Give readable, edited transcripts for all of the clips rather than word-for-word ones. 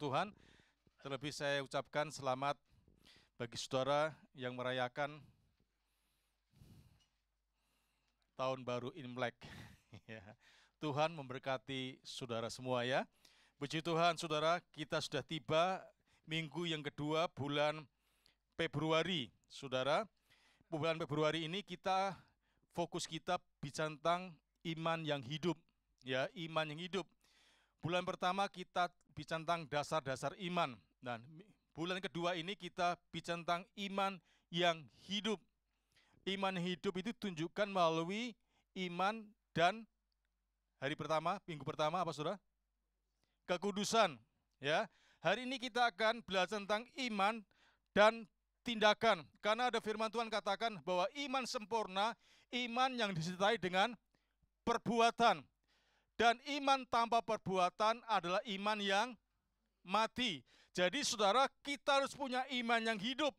Tuhan. Terlebih saya ucapkan selamat bagi saudara yang merayakan Tahun Baru Imlek. Tuhan memberkati saudara semua ya. Puji Tuhan saudara, kita sudah tiba minggu yang kedua bulan Februari. Saudara, bulan Februari ini fokus kita bicara tentang iman yang hidup. Ya, iman yang hidup. Bulan pertama kita bicara tentang dasar-dasar iman. Dan bulan kedua ini kita bicara tentang iman yang hidup. Iman yang hidup itu tunjukkan melalui iman dan hari pertama, minggu pertama apa saudara? Kekudusan. Ya, hari ini kita akan belajar tentang iman dan tindakan. Karena ada firman Tuhan katakan bahwa iman sempurna, iman yang disertai dengan perbuatan. Dan iman tanpa perbuatan adalah iman yang mati. Jadi saudara, kita harus punya iman yang hidup.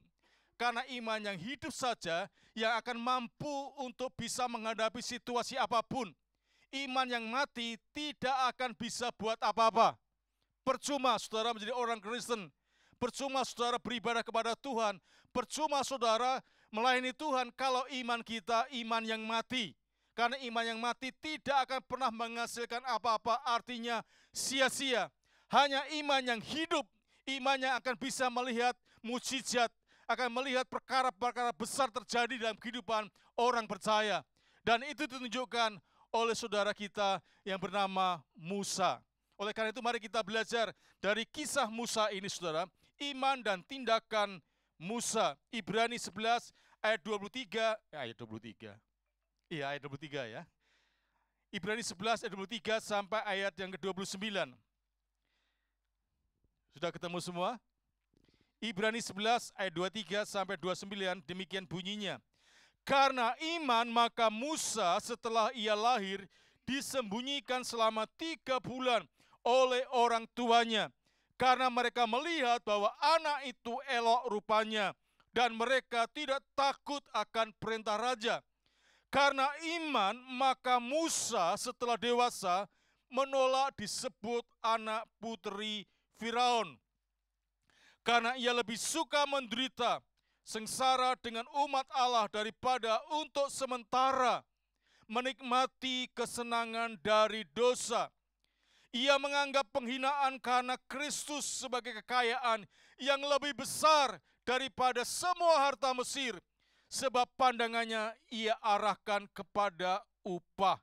Karena iman yang hidup saja yang akan mampu untuk bisa menghadapi situasi apapun. Iman yang mati tidak akan bisa buat apa-apa. Percuma saudara menjadi orang Kristen. Percuma saudara beribadah kepada Tuhan. Percuma saudara melayani Tuhan kalau iman kita iman yang mati. Karena iman yang mati tidak akan pernah menghasilkan apa-apa, artinya sia-sia. Hanya iman yang hidup, iman yang akan bisa melihat mukjizat, akan melihat perkara-perkara besar terjadi dalam kehidupan orang percaya. Dan itu ditunjukkan oleh saudara kita yang bernama Musa. Oleh karena itu mari kita belajar dari kisah Musa ini saudara, iman dan tindakan Musa. Ibrani 11 ayat 23, ayat 23. Iya, ayat 23 ya. Ibrani 11 ayat 23 sampai ayat yang ke-29. Sudah ketemu semua? Ibrani 11 ayat 23 sampai 29 demikian bunyinya. Karena iman maka Musa setelah ia lahir disembunyikan selama 3 bulan oleh orang tuanya. Karena mereka melihat bahwa anak itu elok rupanya dan mereka tidak takut akan perintah raja. Karena iman maka Musa setelah dewasa menolak disebut anak putri Firaun. Karena ia lebih suka menderita sengsara dengan umat Allah daripada untuk sementara menikmati kesenangan dari dosa. Ia menganggap penghinaan karena Kristus sebagai kekayaan yang lebih besar daripada semua harta Mesir. Sebab pandangannya ia arahkan kepada upah.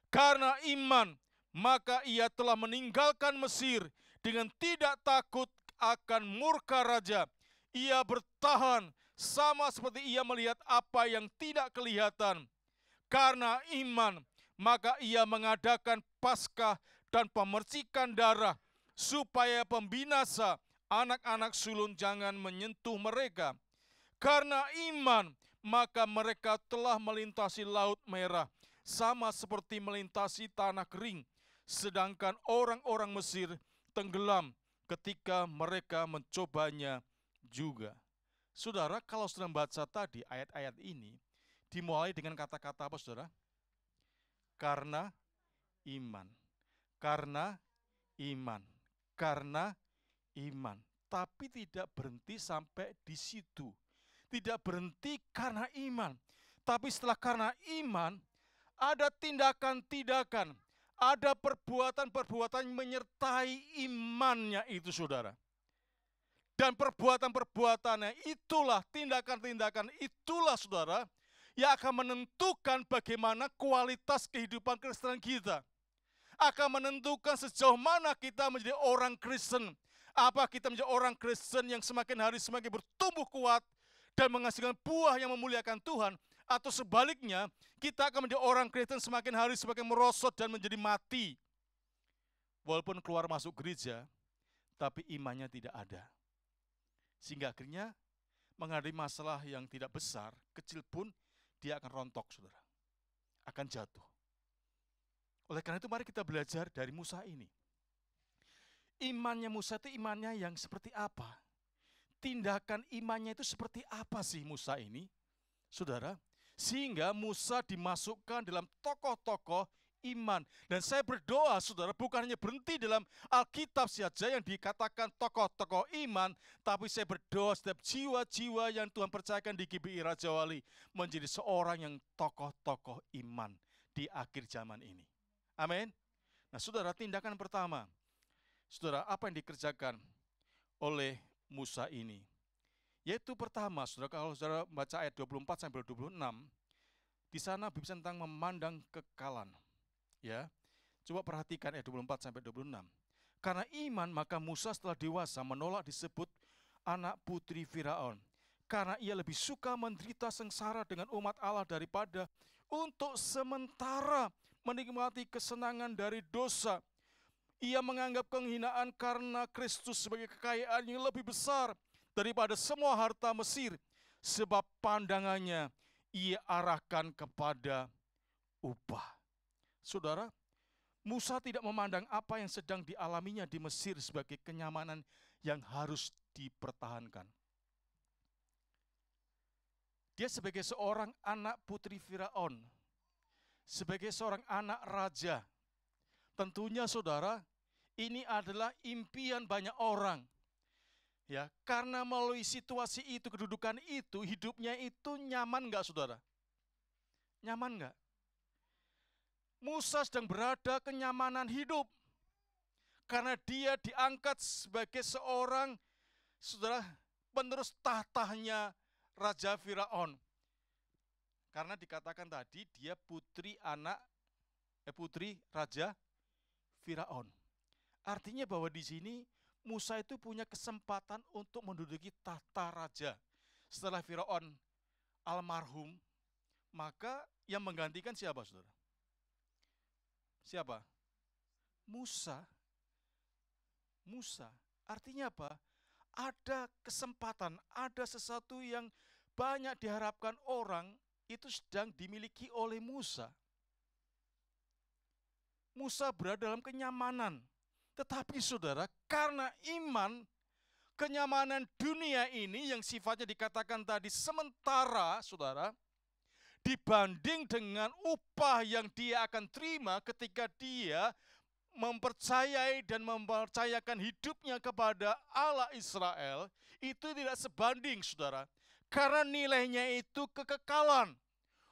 Karena iman, maka ia telah meninggalkan Mesir dengan tidak takut akan murka raja. Ia bertahan sama seperti ia melihat apa yang tidak kelihatan. Karena iman, maka ia mengadakan Paskah dan pemercikan darah, supaya pembinasa anak-anak sulung jangan menyentuh mereka. Karena iman, maka mereka telah melintasi Laut Merah, sama seperti melintasi tanah kering. Sedangkan orang-orang Mesir tenggelam ketika mereka mencobanya juga. Saudara, kalau saudara membaca tadi ayat-ayat ini, dimulai dengan kata-kata apa saudara? Karena iman. Karena iman. Karena iman. Tapi tidak berhenti sampai di situ. Tidak berhenti karena iman. Tapi setelah karena iman, ada tindakan-tindakan, ada perbuatan-perbuatan menyertai imannya itu saudara. Dan perbuatan-perbuatannya itulah, tindakan-tindakan itulah saudara, yang akan menentukan bagaimana kualitas kehidupan Kristen kita. Akan menentukan sejauh mana kita menjadi orang Kristen. Apa kita menjadi orang Kristen yang semakin hari semakin bertumbuh kuat, dan menghasilkan buah yang memuliakan Tuhan, atau sebaliknya kita akan menjadi orang Kristen semakin hari semakin merosot dan menjadi mati. Walaupun keluar masuk gereja, tapi imannya tidak ada. Sehingga akhirnya menghadapi masalah yang tidak besar, kecil pun dia akan rontok saudara. Akan jatuh. Oleh karena itu mari kita belajar dari Musa ini. Imannya Musa itu imannya yang seperti apa? Tindakan imannya itu seperti apa sih Musa ini? Saudara, sehingga Musa dimasukkan dalam tokoh-tokoh iman. Dan saya berdoa, saudara, bukan hanya berhenti dalam Alkitab saja yang dikatakan tokoh-tokoh iman, tapi saya berdoa setiap jiwa-jiwa yang Tuhan percayakan di GBI Raja Wali menjadi seorang yang tokoh-tokoh iman di akhir zaman ini. Amin. Nah, saudara, tindakan pertama, saudara, apa yang dikerjakan oleh Musa ini? Yaitu pertama, saudara, kalau saudara baca ayat 24 sampai 26, di sana berbicara tentang memandang kekekalan. Ya, coba perhatikan ayat 24 sampai 26. Karena iman maka Musa setelah dewasa menolak disebut anak putri Firaun. Karena ia lebih suka menderita sengsara dengan umat Allah daripada untuk sementara menikmati kesenangan dari dosa. Ia menganggap penghinaan karena Kristus sebagai kekayaan yang lebih besar daripada semua harta Mesir, sebab pandangannya ia arahkan kepada upah. Saudara, Musa tidak memandang apa yang sedang dialaminya di Mesir sebagai kenyamanan yang harus dipertahankan. Dia sebagai seorang anak putri Firaun, sebagai seorang anak raja, tentunya saudara, ini adalah impian banyak orang. Ya, karena melalui situasi itu, kedudukan itu, hidupnya itu nyaman enggak, saudara? Nyaman enggak? Musa sedang berada kenyamanan hidup. Karena dia diangkat sebagai seorang, saudara, penerus tahtanya Raja Firaun. Karena dikatakan tadi dia putri Raja Firaun. Artinya bahwa di sini Musa itu punya kesempatan untuk menduduki tahta raja. Setelah Firaun almarhum, maka yang menggantikan siapa, saudara? Siapa? Musa. Musa. Artinya apa? Ada kesempatan, ada sesuatu yang banyak diharapkan orang itu sedang dimiliki oleh Musa. Musa berada dalam kenyamanan. Tetapi saudara, karena iman, kenyamanan dunia ini yang sifatnya dikatakan tadi sementara, saudara, dibanding dengan upah yang dia akan terima ketika dia mempercayai dan mempercayakan hidupnya kepada Allah Israel, itu tidak sebanding, saudara. Karena nilainya itu kekekalan.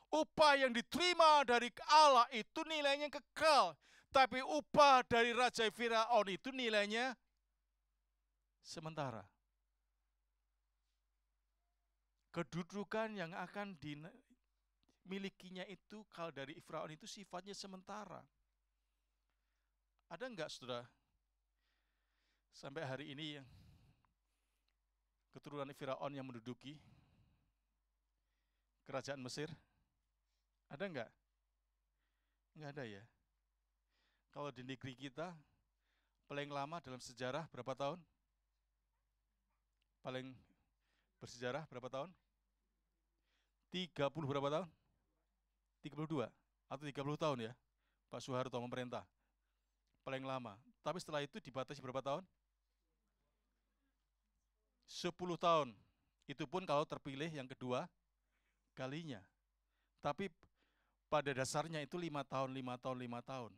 Upah yang diterima dari Allah itu nilainya kekal. Tapi upah dari Raja Firaun itu nilainya sementara. Kedudukan yang akan dimilikinya itu kalau dari Firaun itu sifatnya sementara. Ada enggak, saudara, sampai hari ini yang keturunan Firaun yang menduduki kerajaan Mesir? Ada enggak? Enggak ada ya. Kalau di negeri kita, paling lama dalam sejarah berapa tahun? Paling bersejarah berapa tahun? 30 berapa tahun? 32 atau 30 tahun ya, Pak Soeharto memerintah. Paling lama. Tapi setelah itu dibatasi berapa tahun? 10 tahun. Itu pun kalau terpilih yang kedua kalinya. Tapi pada dasarnya itu 5 tahun, 5 tahun, 5 tahun.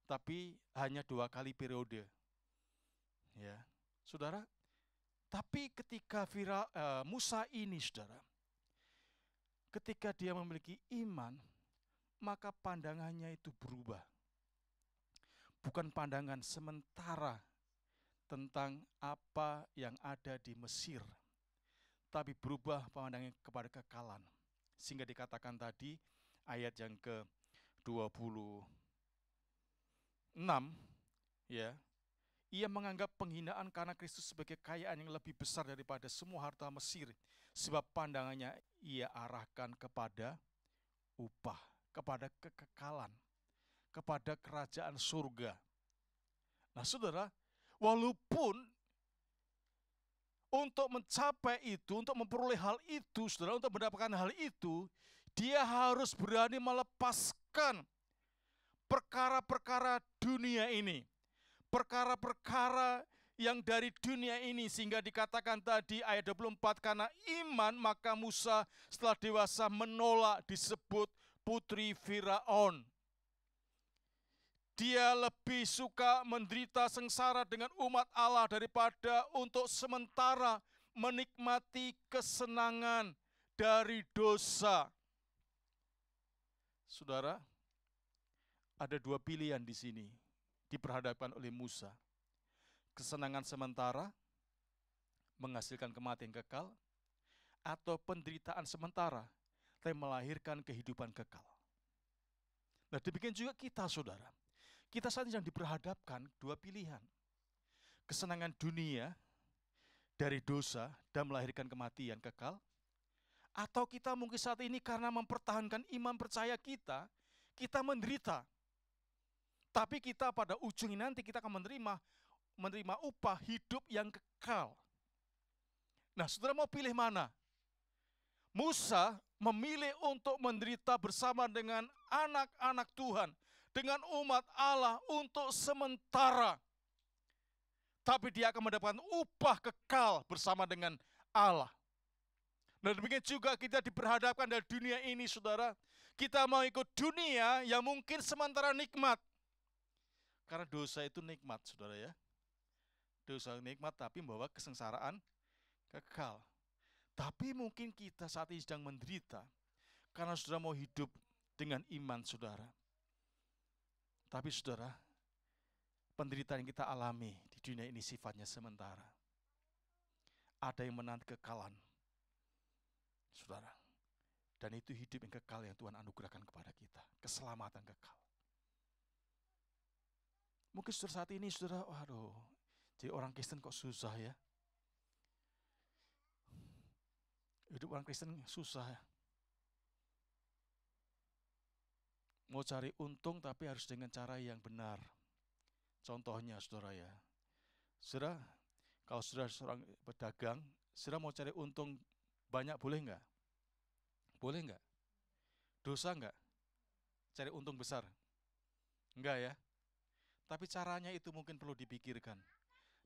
Tapi hanya 2 kali periode. Ya, saudara. Tapi ketika Musa ini, saudara, ketika dia memiliki iman, maka pandangannya itu berubah. Bukan pandangan sementara tentang apa yang ada di Mesir, tapi berubah pandangannya kepada kekekalan. Sehingga dikatakan tadi, ayat yang ke-26, ya, ia menganggap penghinaan karena Kristus sebagai kekayaan yang lebih besar daripada semua harta Mesir, sebab pandangannya ia arahkan kepada upah, kepada kekekalan, kepada kerajaan surga. Nah, saudara, walaupun untuk mencapai itu, untuk memperoleh hal itu, saudara, untuk mendapatkan hal itu, dia harus berani melepaskan perkara-perkara dunia ini, perkara-perkara yang dari dunia ini, sehingga dikatakan tadi ayat 24, karena iman maka Musa setelah dewasa menolak disebut putri Firaun. Dia lebih suka menderita sengsara dengan umat Allah daripada untuk sementara menikmati kesenangan dari dosa. Saudara, ada dua pilihan di sini diperhadapkan oleh Musa. Kesenangan sementara menghasilkan kematian kekal, atau penderitaan sementara yang melahirkan kehidupan kekal. Nah, demikian juga kita, saudara. Kita saat ini sedang diperhadapkan dua pilihan. Kesenangan dunia dari dosa dan melahirkan kematian kekal, atau kita mungkin saat ini karena mempertahankan iman percaya kita menderita. Tapi kita pada ujungnya nanti kita akan menerima upah hidup yang kekal. Nah, saudara mau pilih mana? Musa memilih untuk menderita bersama dengan anak-anak Tuhan, dengan umat Allah untuk sementara. Tapi dia akan mendapatkan upah kekal bersama dengan Allah. Dan demikian juga kita diperhadapkan dari dunia ini, saudara. Kita mau ikut dunia yang mungkin sementara nikmat. Karena dosa itu nikmat, saudara ya. Dosa nikmat tapi membawa kesengsaraan kekal. Tapi mungkin kita saat ini sedang menderita karena saudara mau hidup dengan iman saudara. Tapi saudara, penderitaan yang kita alami di dunia ini sifatnya sementara. Ada yang menanti kekalan, saudara. Dan itu hidup yang kekal yang Tuhan anugerahkan kepada kita. Keselamatan kekal. Mungkin saudara saat ini, saudara, waduh, jadi orang Kristen kok susah ya. Hidup orang Kristen susah ya. Mau cari untung tapi harus dengan cara yang benar. Contohnya saudara ya. Saudara, kalau saudara seorang pedagang, saudara mau cari untung banyak boleh enggak? Boleh enggak? Dosa enggak? Cari untung besar? Enggak ya? Tapi caranya itu mungkin perlu dipikirkan.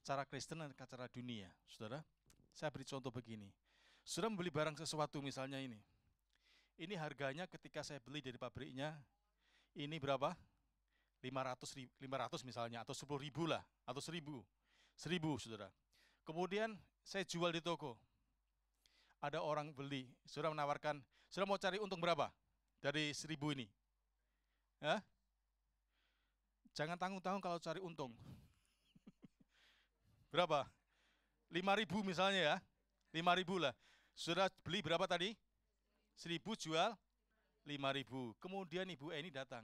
Cara Kristen dan cara dunia. Saudara, saya beri contoh begini. Saudara membeli barang sesuatu misalnya ini. Ini harganya ketika saya beli dari pabriknya, ini berapa? 500 misalnya, atau 10.000 lah, atau 1.000, saudara. Kemudian saya jual di toko. Ada orang beli, saudara menawarkan, saudara mau cari untung berapa dari 1.000 ini? Ya? Jangan tanggung-tanggung kalau cari untung. Berapa? 5.000 misalnya ya, 5.000 lah. Saudara beli berapa tadi? 1.000 jual 5.000. Kemudian Ibu Eni datang.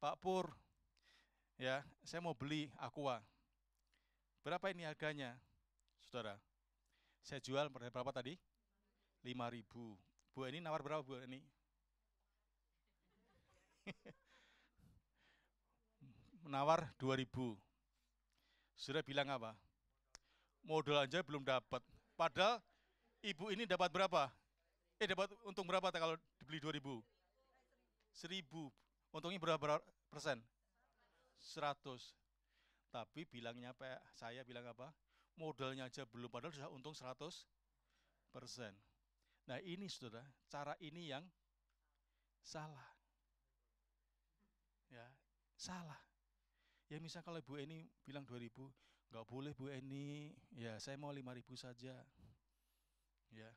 Pak Pur, ya, saya mau beli aqua. Berapa ini harganya? Saudara, saya jual berapa tadi? 5.000. Bu Eni nawar berapa Bu Eni? Menawar 2.000. Saudara bilang apa? Modal aja belum dapat. Padahal ibu ini dapat berapa? Dapat untung berapa kalau dibeli 2.000? 1.000. Untungnya berapa persen? 100. Tapi bilangnya saya bilang apa? Modalnya aja belum, padahal sudah untung 100%. Nah ini saudara, cara ini yang salah. Ya, salah. Ya misal kalau Bu Eni bilang 2.000, nggak boleh Bu Eni, ya saya mau 5.000 saja. Ya,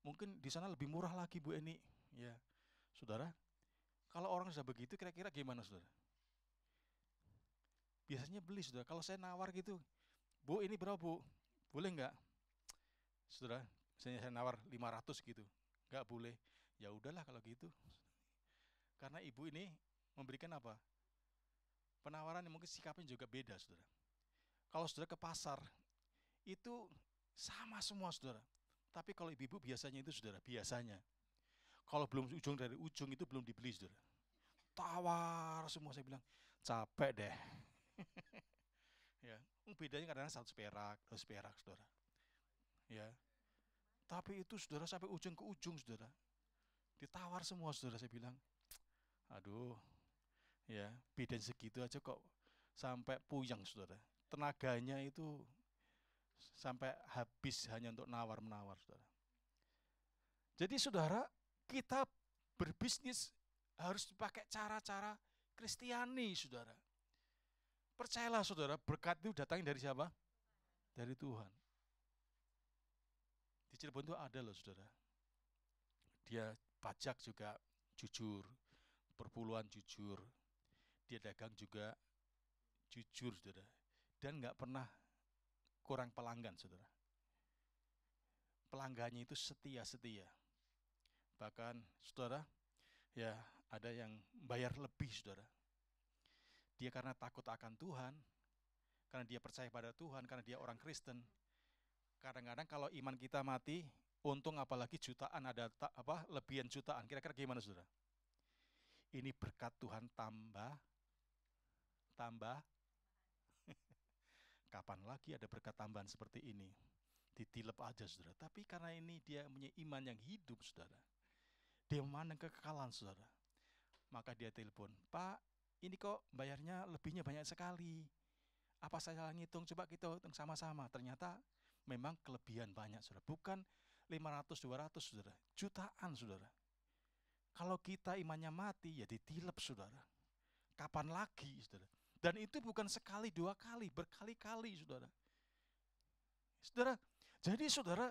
mungkin di sana lebih murah lagi Bu Eni. Ya, saudara, kalau orang sudah begitu kira-kira gimana saudara? Biasanya beli saudara, kalau saya nawar gitu, Bu ini berapa Bu? Boleh nggak? Saudara, misalnya saya nawar 500 gitu, nggak boleh. Ya udahlah kalau gitu. Karena ibu ini memberikan apa? Penawaran yang mungkin sikapnya juga beda saudara. Kalau saudara ke pasar, itu sama semua saudara. Tapi kalau ibu-ibu biasanya itu saudara, biasanya. Kalau belum ujung dari ujung itu belum dibeli saudara. Tawar semua, saya bilang, capek deh. Ya, bedanya kadang-kadang 100 perak, 200 perak saudara. Ya, tapi itu saudara sampai ujung ke ujung saudara. Ditawar semua saudara, saya bilang, aduh, ya beda segitu aja kok sampai puyeng saudara. Tenaganya itu sampai habis hanya untuk nawar-menawar saudara. Jadi saudara, kita berbisnis harus pakai cara-cara Kristiani saudara. Percayalah saudara, berkat itu datangnya dari siapa? Dari Tuhan. Di Cirebon itu ada loh saudara. Dia pajak juga jujur, perpuluhan jujur, dia dagang juga jujur saudara. Dan nggak pernah kurang pelanggan saudara. Pelanggannya itu setia-setia. Bahkan saudara, ya ada yang bayar lebih saudara. Dia karena takut akan Tuhan, karena dia percaya pada Tuhan, karena dia orang Kristen. Kadang-kadang kalau iman kita mati, untung apalagi jutaan, ada lebihan jutaan. Kira-kira gimana saudara? Ini berkat Tuhan tambah. Kapan lagi ada berkat tambahan seperti ini? Ditilep aja saudara. Tapi karena ini dia punya iman yang hidup saudara. Dia memandang kekekalan saudara. Maka dia telepon, Pak, ini kok bayarnya lebihnya banyak sekali. Apa saya salah ngitung? Coba kita hitung sama-sama. Ternyata memang kelebihan banyak saudara. Bukan 500, 200 saudara. Jutaan saudara. Kalau kita imannya mati, ya ditilep saudara. Kapan lagi saudara? Dan itu bukan sekali, dua kali, berkali-kali saudara. Saudara, jadi saudara,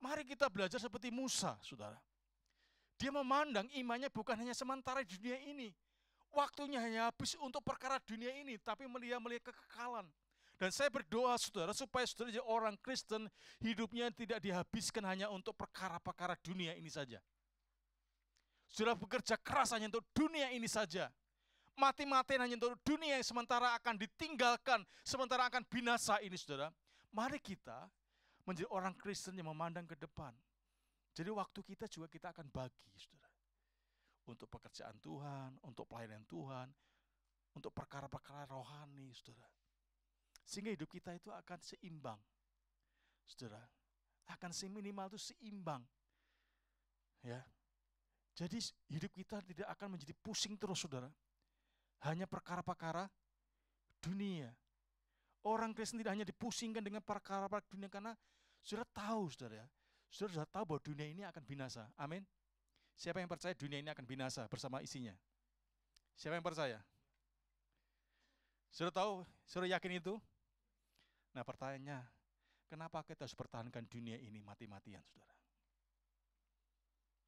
mari kita belajar seperti Musa saudara. Dia memandang imannya bukan hanya sementara di dunia ini. Waktunya hanya habis untuk perkara dunia ini, tapi melihat kekekalan. Dan saya berdoa saudara, supaya saudara jadi orang Kristen, hidupnya tidak dihabiskan hanya untuk perkara-perkara dunia ini saja. Saudara bekerja keras hanya untuk dunia ini saja. Mati-matian hanya untuk dunia yang sementara akan ditinggalkan, sementara akan binasa ini saudara. Mari kita menjadi orang Kristen yang memandang ke depan. Jadi waktu kita juga kita akan bagi saudara. Untuk pekerjaan Tuhan, untuk pelayanan Tuhan, untuk perkara-perkara rohani saudara. Sehingga hidup kita itu akan seimbang. Saudara, akan seminimal itu seimbang. Ya. Jadi hidup kita tidak akan menjadi pusing terus saudara. Hanya perkara-perkara dunia. Orang Kristen tidak hanya dipusingkan dengan perkara-perkara dunia, karena saudara tahu saudara ya. Saudara sudah tahu bahwa dunia ini akan binasa. Amin. Siapa yang percaya dunia ini akan binasa bersama isinya? Siapa yang percaya? Saudara tahu, saudara yakin itu? Nah pertanyaannya, kenapa kita harus pertahankan dunia ini mati-matian saudara?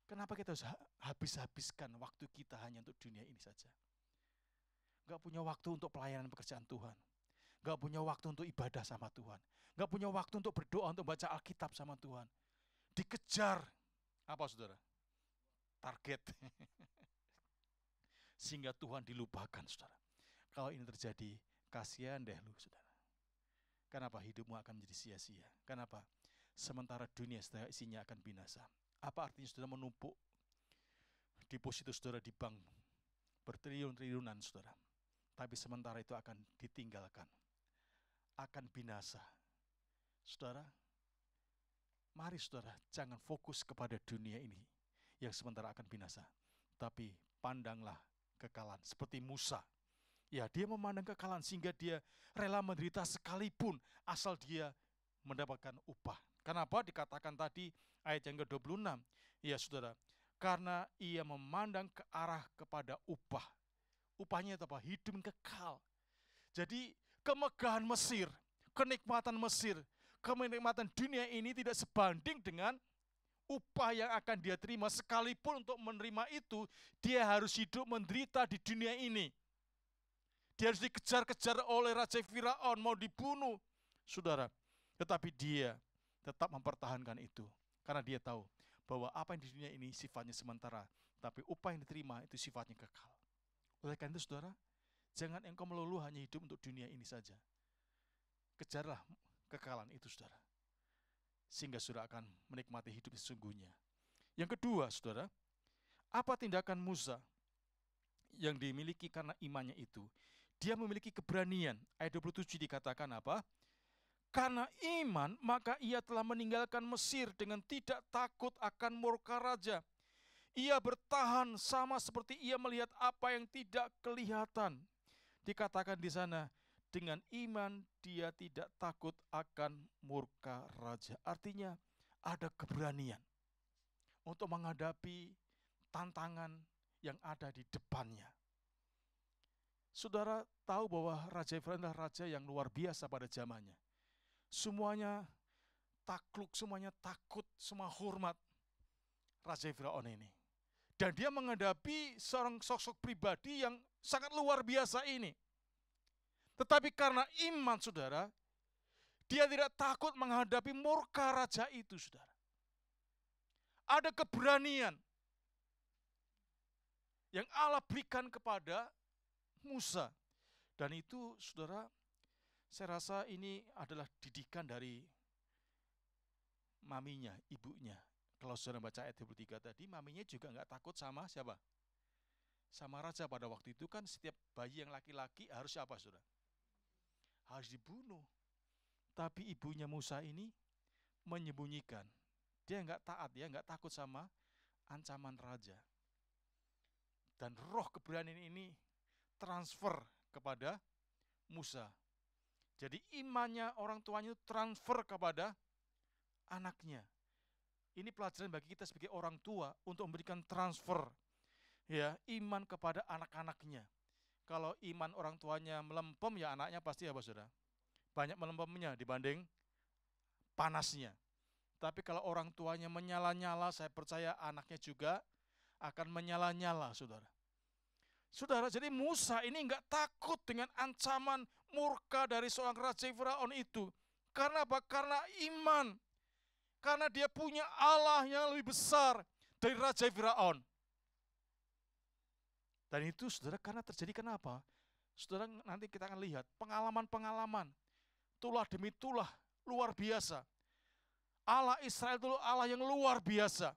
Kenapa kita harus habis-habiskan waktu kita hanya untuk dunia ini saja? Gak punya waktu untuk pelayanan pekerjaan Tuhan. Gak punya waktu untuk ibadah sama Tuhan. Gak punya waktu untuk berdoa, untuk baca Alkitab sama Tuhan. Dikejar, apa saudara? Target. Sehingga Tuhan dilupakan saudara. Kalau ini terjadi, kasihan deh lu saudara. Kenapa hidupmu akan menjadi sia-sia? Kenapa? Sementara dunia setelah isinya akan binasa. Apa artinya saudara menumpuk deposito saudara di bank bertriliun-triliunan saudara. Tapi sementara itu akan ditinggalkan. Akan binasa. Saudara, mari saudara, jangan fokus kepada dunia ini yang sementara akan binasa. Tapi pandanglah kekalahan. Seperti Musa. Ya, dia memandang kekalahan sehingga dia rela menderita sekalipun asal dia mendapatkan upah. Kenapa? Dikatakan tadi ayat yang ke-26. Ya saudara, karena ia memandang ke arah kepada upah. Upahnya itu apa? Hidup kekal. Jadi kemegahan Mesir, kenikmatan Mesir, kenikmatan dunia ini tidak sebanding dengan upah yang akan dia terima. Sekalipun untuk menerima itu, dia harus hidup menderita di dunia ini. Dia harus dikejar-kejar oleh Raja Firaun, mau dibunuh, saudara. Tetapi dia tetap mempertahankan itu. Karena dia tahu bahwa apa yang di dunia ini sifatnya sementara, tapi upah yang diterima itu sifatnya kekal. Oleh karena itu saudara, jangan engkau melulu hanya hidup untuk dunia ini saja. Kejarlah kekekalan itu saudara. Sehingga saudara akan menikmati hidup sesungguhnya. Yang kedua saudara, apa tindakan Musa yang dimiliki karena imannya itu? Dia memiliki keberanian. Ayat 27 dikatakan apa? Karena iman, maka ia telah meninggalkan Mesir dengan tidak takut akan murka raja. Ia bertahan sama seperti ia melihat apa yang tidak kelihatan. Dikatakan di sana, dengan iman dia tidak takut akan murka raja. Artinya ada keberanian untuk menghadapi tantangan yang ada di depannya. Saudara tahu bahwa Raja Firaun adalah raja yang luar biasa pada zamannya. Semuanya takluk, semuanya takut, semua hormat Raja Firaun ini. Dan dia menghadapi seorang sosok pribadi yang sangat luar biasa ini. Tetapi karena iman saudara, dia tidak takut menghadapi murka raja itu saudara. Ada keberanian yang Allah berikan kepada Musa. Dan itu saudara, saya rasa ini adalah didikan dari maminya, ibunya. Kalau saudara baca ayat 23 tadi, maminya juga nggak takut sama siapa? Sama raja. Pada waktu itu kan setiap bayi yang laki-laki harus apa saudara? Harus dibunuh. Tapi ibunya Musa ini menyembunyikan. Dia nggak taat, dia nggak takut sama ancaman raja. Dan roh keberanian ini transfer kepada Musa. Jadi imannya orang tuanya itu transfer kepada anaknya. Ini pelajaran bagi kita sebagai orang tua untuk memberikan transfer ya iman kepada anak-anaknya. Kalau iman orang tuanya melempem ya anaknya pasti apa saudara? Banyak melempemnya dibanding panasnya. Tapi kalau orang tuanya menyala-nyala, saya percaya anaknya juga akan menyala-nyala saudara. Saudara, jadi Musa ini enggak takut dengan ancaman murka dari seorang Raja Firaun itu. Karena apa? Karena iman. Karena dia punya Allah yang lebih besar dari Raja Firaun. Dan itu saudara karena terjadi kenapa? Saudara nanti kita akan lihat pengalaman-pengalaman. Tulah demi tulah luar biasa. Allah Israel itu Allah yang luar biasa.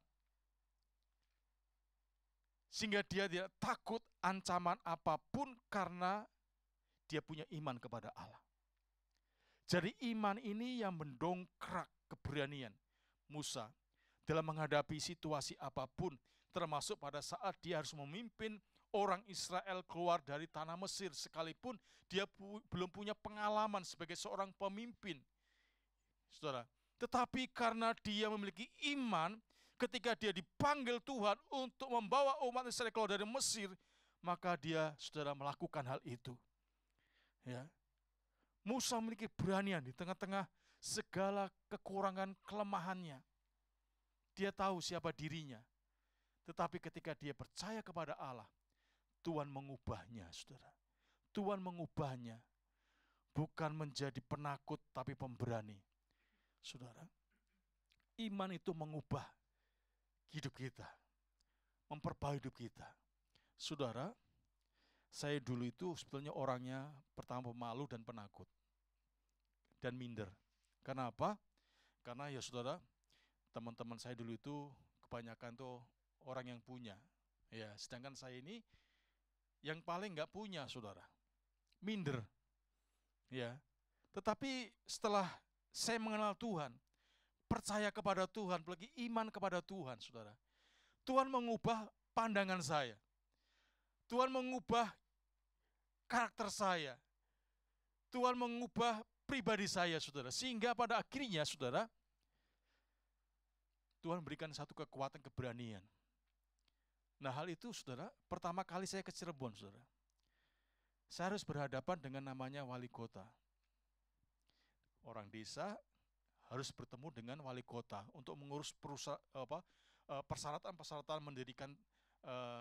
Sehingga dia tidak takut ancaman apapun karena dia punya iman kepada Allah. Jadi iman ini yang mendongkrak keberanian Musa dalam menghadapi situasi apapun, termasuk pada saat dia harus memimpin orang Israel keluar dari tanah Mesir, sekalipun dia belum punya pengalaman sebagai seorang pemimpin. Saudara, tetapi karena dia memiliki iman, ketika dia dipanggil Tuhan untuk membawa umat Israel keluar dari Mesir, maka dia saudara melakukan hal itu. Ya. Musa memiliki beranian di tengah-tengah segala kekurangan kelemahannya. Dia tahu siapa dirinya. Tetapi ketika dia percaya kepada Allah, Tuhan mengubahnya, saudara. Tuhan mengubahnya. Bukan menjadi penakut, tapi pemberani. Saudara, iman itu mengubah hidup kita. Memperbaiki hidup kita. Saudara, saya dulu itu sebetulnya orangnya pertama pemalu dan penakut. Dan minder. Karena apa? Karena ya saudara, teman-teman saya dulu itu kebanyakan tuh orang yang punya. Ya, sedangkan saya ini yang paling nggak punya, saudara. Minder. Ya. Tetapi setelah saya mengenal Tuhan, percaya kepada Tuhan, apalagi iman kepada Tuhan, saudara. Tuhan mengubah pandangan saya. Tuhan mengubah karakter saya. Tuhan mengubah pribadi saya, saudara. Sehingga pada akhirnya, saudara, Tuhan berikan satu kekuatan keberanian. Nah hal itu saudara, pertama kali saya ke Cirebon saudara. Saya harus berhadapan dengan namanya wali kota. Orang desa harus bertemu dengan wali kota untuk mengurus persyaratan-persyaratan mendirikan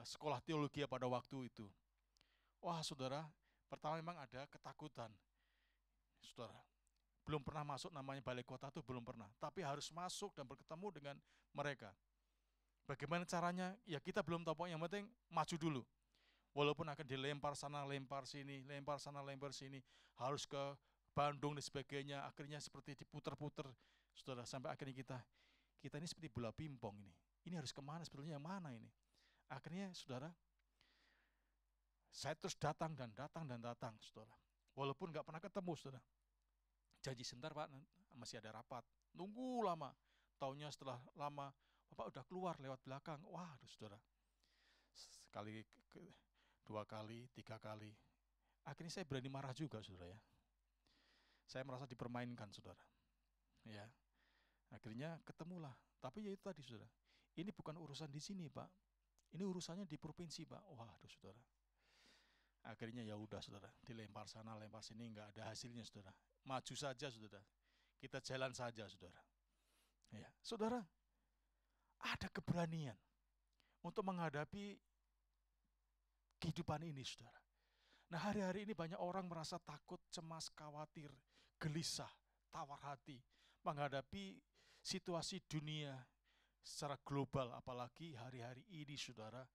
sekolah teologi pada waktu itu. Wah saudara, pertama memang ada ketakutan. Saudara, belum pernah masuk namanya balai kota itu belum pernah. Tapi harus masuk dan bertemu dengan mereka. Bagaimana caranya? Ya kita belum tahu, yang penting maju dulu. Walaupun akan dilempar sana, lempar sini, lempar sana, lempar sini, harus ke Bandung dan sebagainya, akhirnya seperti diputer-puter, saudara, sampai akhirnya kita ini seperti bola pingpong ini. Ini harus kemana sebetulnya, yang mana ini? Akhirnya, saudara, saya terus datang dan datang dan datang, saudara. Walaupun nggak pernah ketemu, saudara. Janji sebentar Pak, masih ada rapat. Nunggu lama, taunya setelah lama, Bapak udah keluar lewat belakang. Wah, saudara. Sekali, dua kali, tiga kali. Akhirnya saya berani marah juga, saudara ya. Saya merasa dipermainkan, saudara. Ya. Akhirnya ketemulah. Tapi ya itu tadi, saudara. Ini bukan urusan di sini, Pak. Ini urusannya di provinsi, Pak. Waduh, saudara. Akhirnya ya udah saudara, dilempar sana, lempar sini, nggak ada hasilnya saudara. Maju saja saudara, kita jalan saja saudara. Ya, saudara, ada keberanian untuk menghadapi kehidupan ini saudara. Nah hari-hari ini banyak orang merasa takut, cemas, khawatir, gelisah, tawar hati menghadapi situasi dunia secara global, apalagi hari-hari ini saudara,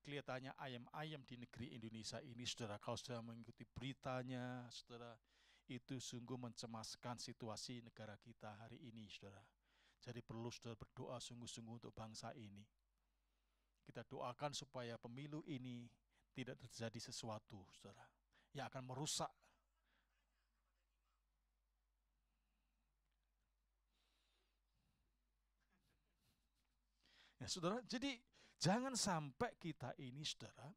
kelihatannya ayam-ayam di negeri Indonesia ini saudara. Kalau saudara mengikuti beritanya saudara, itu sungguh mencemaskan situasi negara kita hari ini saudara. Jadi perlu saudara berdoa sungguh-sungguh untuk bangsa ini. Kita doakan supaya pemilu ini tidak terjadi sesuatu saudara yang akan merusak ya saudara. Jadi jangan sampai kita ini saudara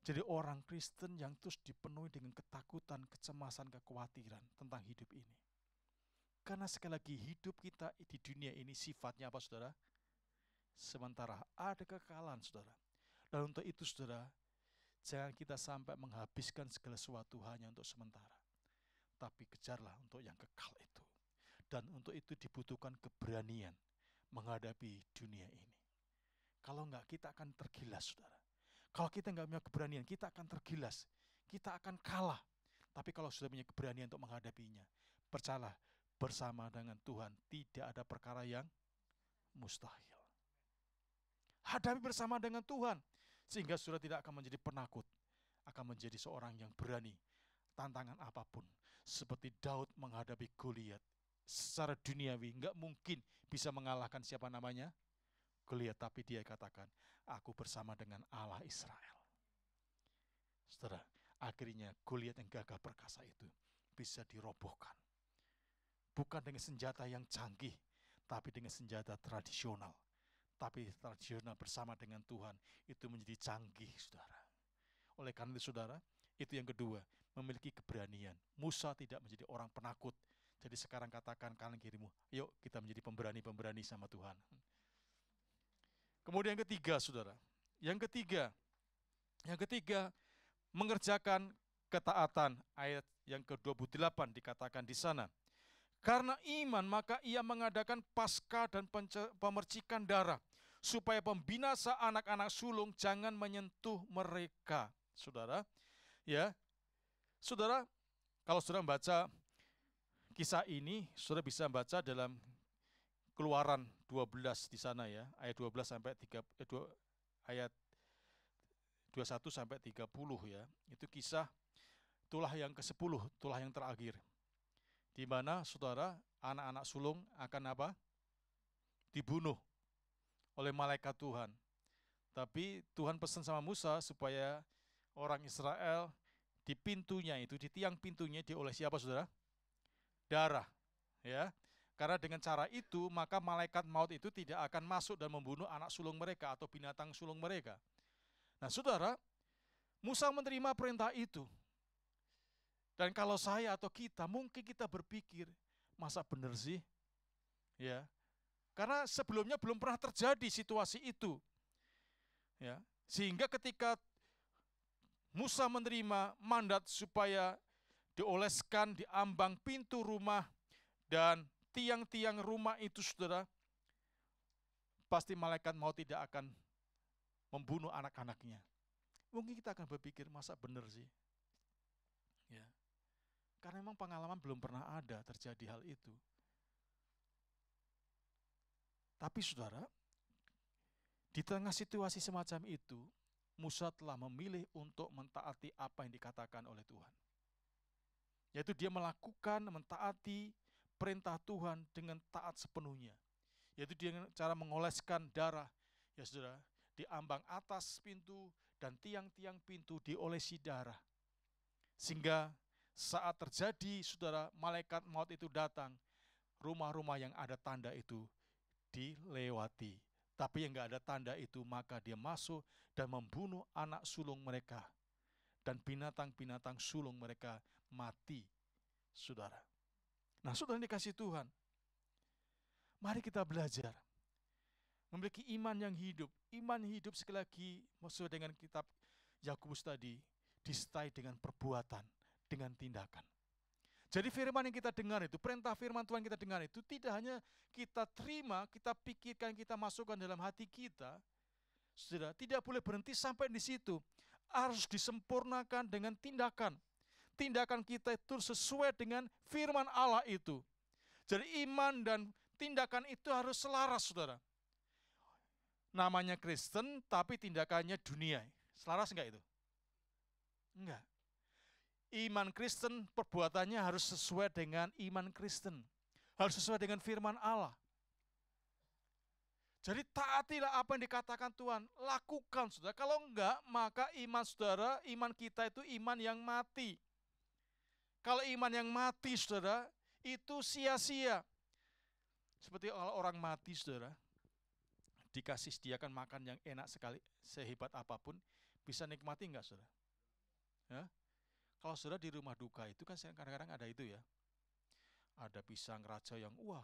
jadi orang Kristen yang terus dipenuhi dengan ketakutan, kecemasan, kekhawatiran tentang hidup ini. Karena sekali lagi hidup kita di dunia ini sifatnya apa saudara? Sementara, ada kekalahan saudara. Dan untuk itu saudara, jangan kita sampai menghabiskan segala sesuatu hanya untuk sementara. Tapi kejarlah untuk yang kekal itu. Dan untuk itu dibutuhkan keberanian menghadapi dunia ini. Kalau enggak, kita akan tergilas saudara. Kalau kita enggak punya keberanian, kita akan tergilas. Kita akan kalah. Tapi kalau sudah punya keberanian untuk menghadapinya, percayalah, bersama dengan Tuhan tidak ada perkara yang mustahil. Hadapi bersama dengan Tuhan, sehingga saudara tidak akan menjadi penakut, akan menjadi seorang yang berani, tantangan apapun. Seperti Daud menghadapi Goliat, secara duniawi, enggak mungkin bisa mengalahkan siapa namanya? Goliat, tapi dia katakan, aku bersama dengan Allah Israel. Saudara, akhirnya Goliat yang gagah perkasa itu bisa dirobohkan. Bukan dengan senjata yang canggih, tapi dengan senjata tradisional. Tapi tradisional bersama dengan Tuhan itu menjadi canggih, saudara. Oleh karena itu, saudara, itu yang kedua, memiliki keberanian. Musa tidak menjadi orang penakut. Jadi sekarang katakan kanan kirimu, yuk kita menjadi pemberani-pemberani sama Tuhan. Kemudian yang ketiga, saudara. Yang ketiga, mengerjakan ketaatan. Ayat yang ke-28 dikatakan di sana. Karena iman maka ia mengadakan Paskah dan pemercikan darah supaya pembinasa anak-anak sulung jangan menyentuh mereka. Saudara, ya. Saudara, kalau saudara membaca kisah ini, saudara bisa membaca dalam Keluaran 12 di sana ya, ayat 12 sampai 3 ayat 21 sampai 30 ya. Itu kisah tulah yang ke-10, tulah yang terakhir. Di mana saudara, anak-anak sulung akan apa? Dibunuh oleh malaikat Tuhan. Tapi Tuhan pesan sama Musa supaya orang Israel di pintunya itu, di tiang pintunya diolesi apa saudara? Darah. Ya. Karena dengan cara itu, maka malaikat maut itu tidak akan masuk dan membunuh anak sulung mereka atau binatang sulung mereka. Nah saudara, Musa menerima perintah itu. Dan kalau saya atau kita, mungkin kita berpikir, masa benar sih? Ya, karena sebelumnya belum pernah terjadi situasi itu. Ya, sehingga ketika Musa menerima mandat supaya dioleskan di ambang pintu rumah dan tiang-tiang rumah itu, saudara, pasti malaikat maut tidak akan membunuh anak-anaknya. Mungkin kita akan berpikir, masa benar sih? Ya. Karena memang pengalaman belum pernah ada terjadi hal itu. Tapi saudara, di tengah situasi semacam itu, Musa telah memilih untuk mentaati apa yang dikatakan oleh Tuhan. Yaitu dia melakukan, mentaati perintah Tuhan dengan taat sepenuhnya. Yaitu dengan cara mengoleskan darah, ya saudara, di ambang atas pintu dan tiang-tiang pintu diolesi darah. Sehingga saat terjadi, saudara, malaikat maut itu datang, rumah-rumah yang ada tanda itu dilewati. Tapi yang enggak ada tanda itu, maka dia masuk dan membunuh anak sulung mereka. Dan binatang-binatang sulung mereka mati, saudara. Nah, saudara dikasih Tuhan, mari kita belajar memiliki iman yang hidup. Iman hidup sekali lagi sesuai dengan kitab Yakobus tadi, disertai dengan perbuatan, dengan tindakan. Jadi firman yang kita dengar itu, perintah firman Tuhan kita dengar itu tidak hanya kita terima, kita pikirkan, kita masukkan dalam hati kita. Saudara, tidak boleh berhenti sampai di situ. Harus disempurnakan dengan tindakan. Tindakan kita itu sesuai dengan firman Allah itu. Jadi iman dan tindakan itu harus selaras, saudara. Namanya Kristen, tapi tindakannya dunia. Selaras enggak itu? Enggak. Iman Kristen, perbuatannya harus sesuai dengan iman Kristen. Harus sesuai dengan firman Allah. Jadi taatilah apa yang dikatakan Tuhan. Lakukan, saudara. Kalau enggak, maka iman saudara, iman kita itu iman yang mati. Kalau iman yang mati, saudara, itu sia-sia. Seperti kalau orang mati, saudara, dikasih sediakan makan yang enak sekali, sehebat apapun, bisa nikmati enggak, saudara? Ya? Kalau saudara di rumah duka itu kan kadang-kadang ada itu ya. Ada pisang raja yang wah,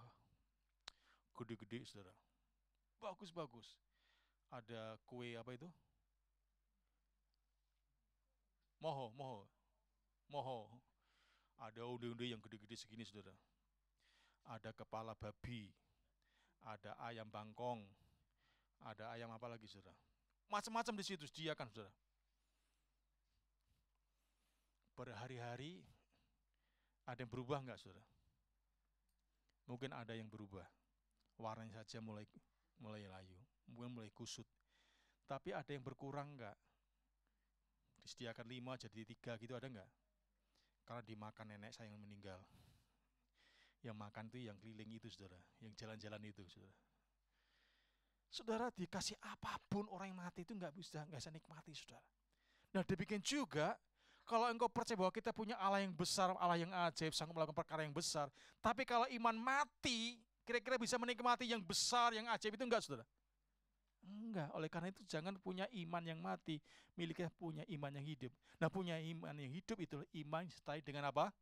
gede-gede, saudara. Bagus-bagus. Ada kue apa itu? Moho. Ada undi-undi yang gede-gede segini, saudara. Ada kepala babi. Ada ayam bangkong. Ada ayam apa lagi, saudara? Macam-macam di situ disediakan, saudara. Pada hari-hari ada yang berubah enggak, saudara? Mungkin ada yang berubah. Warnanya saja mulai layu, mungkin mulai kusut. Tapi ada yang berkurang enggak? Disediakan 5 jadi 3 gitu, ada enggak? Karena dimakan nenek saya yang meninggal. Yang makan itu yang keliling itu, saudara. Yang jalan-jalan itu, saudara. Saudara, dikasih apapun orang yang mati itu enggak bisa nikmati, saudara. Nah, demikian juga kalau engkau percaya bahwa kita punya Allah yang besar, Allah yang ajaib, sanggup melakukan perkara yang besar. Tapi kalau iman mati, kira-kira bisa menikmati yang besar, yang ajaib itu enggak, saudara? Enggak, oleh karena itu jangan punya iman yang mati, miliknya punya iman yang hidup. Nah, punya iman yang hidup itu iman disertai dengan apa?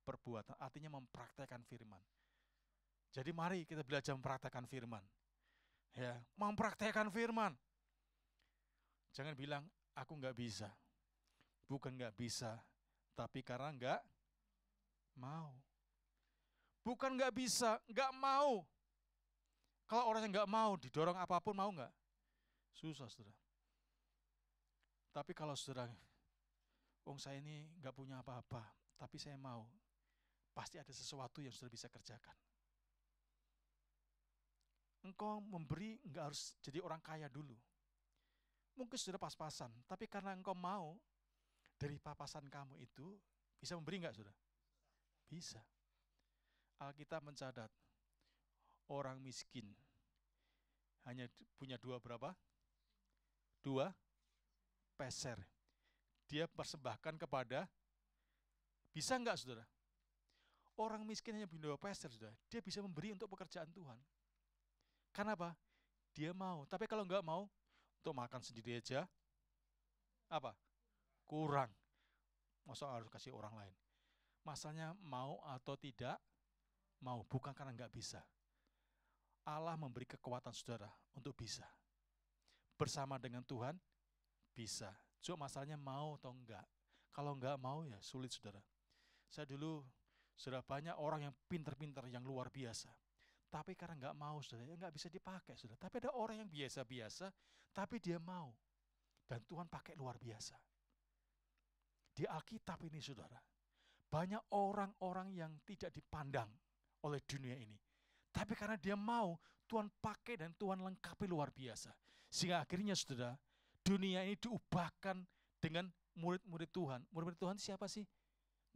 Perbuatan, artinya mempraktekkan firman. Jadi mari kita belajar mempraktekkan firman. Ya, mempraktekkan firman. Jangan bilang, aku enggak bisa. Bukan enggak bisa, tapi karena enggak mau. Bukan enggak bisa, enggak mau. Kalau orang yang enggak mau, didorong apapun mau enggak? Susah, saudara. Tapi kalau saudara, saya ini enggak punya apa-apa, tapi saya mau, pasti ada sesuatu yang saudara bisa kerjakan. Engkau memberi enggak harus jadi orang kaya dulu. Mungkin saudara pas-pasan, tapi karena engkau mau, dari papasan kamu itu, bisa memberi enggak, saudara? Bisa. Alkitab mencatat, orang miskin hanya punya 2 berapa? 2 peser. Dia persembahkan kepada, bisa enggak, saudara? Orang miskin hanya punya 2 peser, saudara. Dia bisa memberi untuk pekerjaan Tuhan. Karena apa? Dia mau. Tapi kalau enggak mau, untuk makan sendiri aja, apa? Kurang. Masa harus kasih orang lain? Masalahnya mau atau tidak mau, bukan karena enggak bisa. Allah memberi kekuatan saudara untuk bisa. Bersama dengan Tuhan, bisa. Cuma masalahnya mau atau enggak. Kalau enggak mau ya sulit, saudara. Saya dulu, saudara, banyak orang yang pintar-pintar, yang luar biasa. Tapi karena enggak mau, saudara, ya enggak bisa dipakai, saudara. Tapi ada orang yang biasa-biasa, tapi dia mau. Dan Tuhan pakai luar biasa. Di Alkitab ini, saudara, banyak orang-orang yang tidak dipandang oleh dunia ini. Tapi karena dia mau, Tuhan pakai dan Tuhan lengkapi luar biasa. Sehingga akhirnya, saudara, dunia ini diubahkan dengan murid-murid Tuhan. Murid-murid Tuhan siapa sih?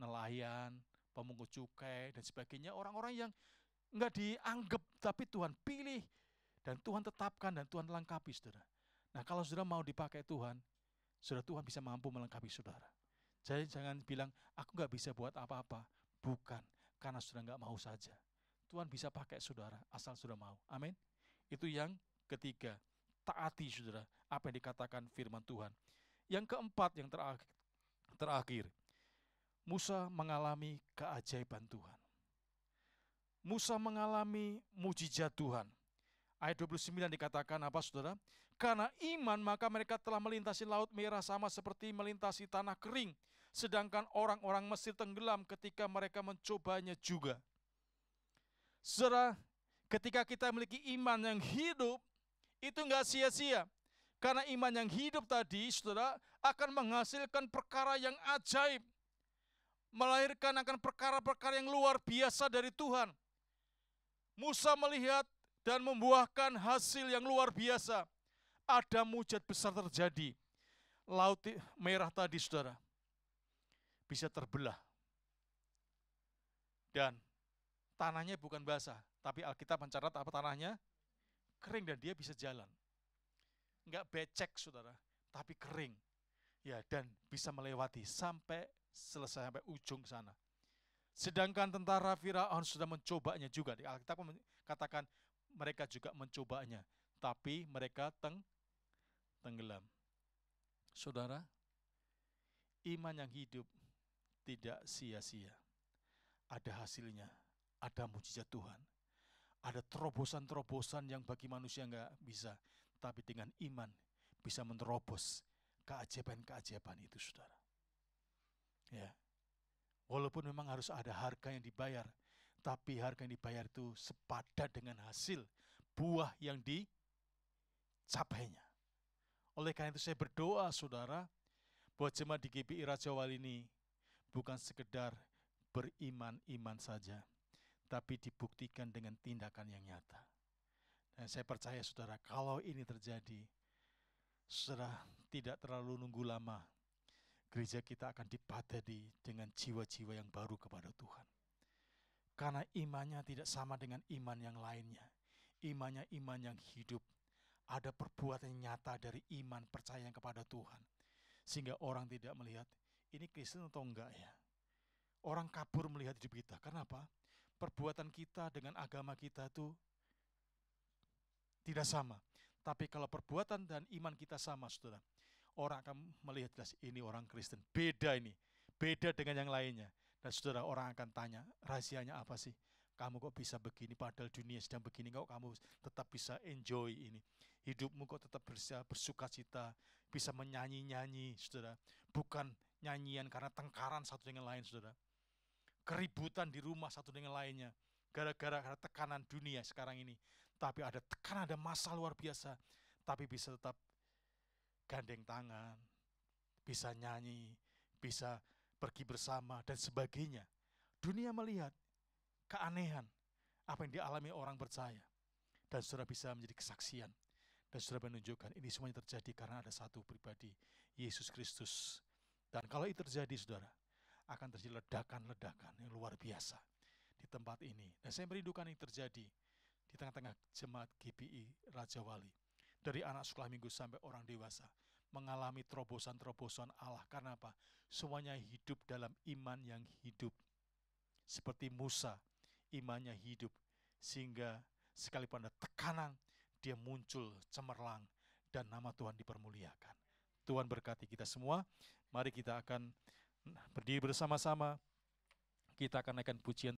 Nelayan, pemungut cukai, dan sebagainya. Orang-orang yang enggak dianggap, tapi Tuhan pilih. Dan Tuhan tetapkan dan Tuhan lengkapi, saudara. Nah, kalau saudara mau dipakai Tuhan, saudara, Tuhan bisa mampu melengkapi saudara. Jadi jangan bilang, aku enggak bisa buat apa-apa. Bukan, karena saudara enggak mau saja. Tuhan bisa pakai saudara, asal saudara mau. Amin. Itu yang ketiga, taati, saudara, apa yang dikatakan firman Tuhan. Yang keempat, yang terakhir, Musa mengalami keajaiban Tuhan. Musa mengalami mujizat Tuhan. Ayat 29 dikatakan apa, saudara? Karena iman maka mereka telah melintasi laut merah sama seperti melintasi tanah kering. Sedangkan orang-orang Mesir tenggelam ketika mereka mencobanya juga. Saudara, ketika kita memiliki iman yang hidup, itu enggak sia-sia. Karena iman yang hidup tadi, saudara, akan menghasilkan perkara yang ajaib. Melahirkan akan perkara-perkara yang luar biasa dari Tuhan. Musa melihat dan membuahkan hasil yang luar biasa. Ada mujizat besar terjadi. Laut merah tadi, saudara, bisa terbelah. Dan tanahnya bukan basah, tapi Alkitab mencatat apa tanahnya? Kering dan dia bisa jalan. Enggak becek, saudara, tapi kering. Ya, dan bisa melewati sampai selesai, sampai ujung sana. Sedangkan tentara Firaun sudah mencobanya juga. Di Alkitab katakan mereka juga mencobanya, tapi mereka tenggelam. Saudara, iman yang hidup tidak sia-sia. Ada hasilnya, ada mujizat Tuhan. Ada terobosan-terobosan yang bagi manusia enggak bisa. Tapi dengan iman bisa menerobos keajaiban-keajaiban itu, saudara. Ya. Walaupun memang harus ada harga yang dibayar, tapi harga yang dibayar itu sepadan dengan hasil buah yang dicapainya. Oleh karena itu saya berdoa, saudara, buat jemaat di GBI Raja Wali ini bukan sekedar beriman-iman saja, tapi dibuktikan dengan tindakan yang nyata. Dan saya percaya, saudara, kalau ini terjadi, saudara, tidak terlalu nunggu lama, gereja kita akan dipadati dengan jiwa-jiwa yang baru kepada Tuhan. Karena imannya tidak sama dengan iman yang lainnya. Imannya iman yang hidup. Ada perbuatan nyata dari iman percaya kepada Tuhan. Sehingga orang tidak melihat, ini Kristen atau enggak ya. Orang kabur melihat hidup kita. Kenapa? Perbuatan kita dengan agama kita itu tidak sama. Tapi kalau perbuatan dan iman kita sama, saudara, orang akan melihat jelas, ini orang Kristen. Beda ini. Beda dengan yang lainnya. Dan saudara, orang akan tanya, rahasianya apa sih? Kamu kok bisa begini, padahal dunia sedang begini, kok kamu tetap bisa enjoy ini. Hidupmu kok tetap bisa bersuka cita, bisa menyanyi-nyanyi, saudara. Bukan nyanyian karena tengkaran satu dengan lain, saudara. Keributan di rumah satu dengan lainnya. Gara-gara tekanan dunia sekarang ini. Tapi ada tekanan, ada masa luar biasa. Tapi bisa tetap gandeng tangan, bisa nyanyi, bisa pergi bersama, dan sebagainya. Dunia melihat keanehan apa yang dialami orang percaya. Dan saudara bisa menjadi kesaksian. Dan saudara menunjukkan ini semuanya terjadi karena ada satu pribadi, Yesus Kristus. Dan kalau itu terjadi, saudara, akan terjadi ledakan-ledakan yang luar biasa di tempat ini. Dan saya merindukan yang terjadi di tengah-tengah jemaat GBI Raja Wali. Dari anak sekolah minggu sampai orang dewasa, mengalami terobosan-terobosan Allah. Karena apa? Semuanya hidup dalam iman yang hidup. Seperti Musa, imannya hidup. Sehingga sekalipun ada tekanan, dia muncul cemerlang dan nama Tuhan dipermuliakan. Tuhan berkati kita semua. Mari kita akan berdiri bersama-sama. Kita akan naikkan pujian